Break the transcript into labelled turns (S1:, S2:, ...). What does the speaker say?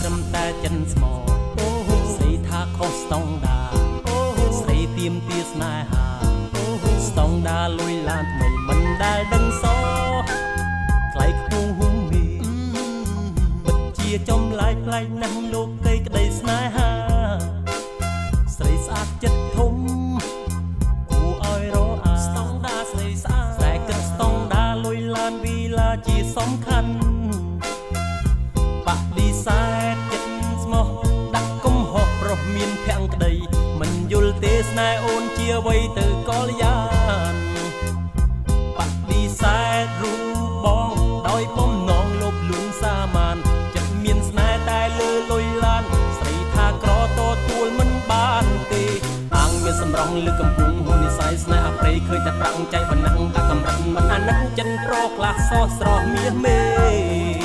S1: ត្រឹមតែចិនស្មោស្រីថាខុសស្តង់ដាស្រីទៀមទាស្នេហាស្តង់ដាលុយឡានថ្មីមិនដែលដឹងសថ្លៃខ្ពស់ហុំមីពិតជាចំឡាយផ្លែកណាស់លោកកៃក្តីស្នេហាស្រីស្អាតចិត្តធំគួរឲ្យរអាស្តង់ដាស្រីស្អាតតែគិតស្តង់ដាលុយឡានវីឡាជាសំខាន់បដិសេធចិត្តស្មោះដាក់កំហុសប្រុសមានភក្តីមិនយល់ទេស្នេហ៍អូនជាអ្វីទៅកលយានបដិសេធរូបបងដោយបំណងលបលួងសាមានចិត្តមានស្នេហ៍តែលើលុយឡានស្រីថាក្រទទួលមិនបានទេអាងមានសម្រងលើកំពុងហ៊ុននិស័យស្នេហ៍អប្រេឃើញតែប្រាំងใจបណ្ណឹងដាក់កម្រិតមិនអាណិតចិនប្រខ្លះសោះស្រស់មាសមេ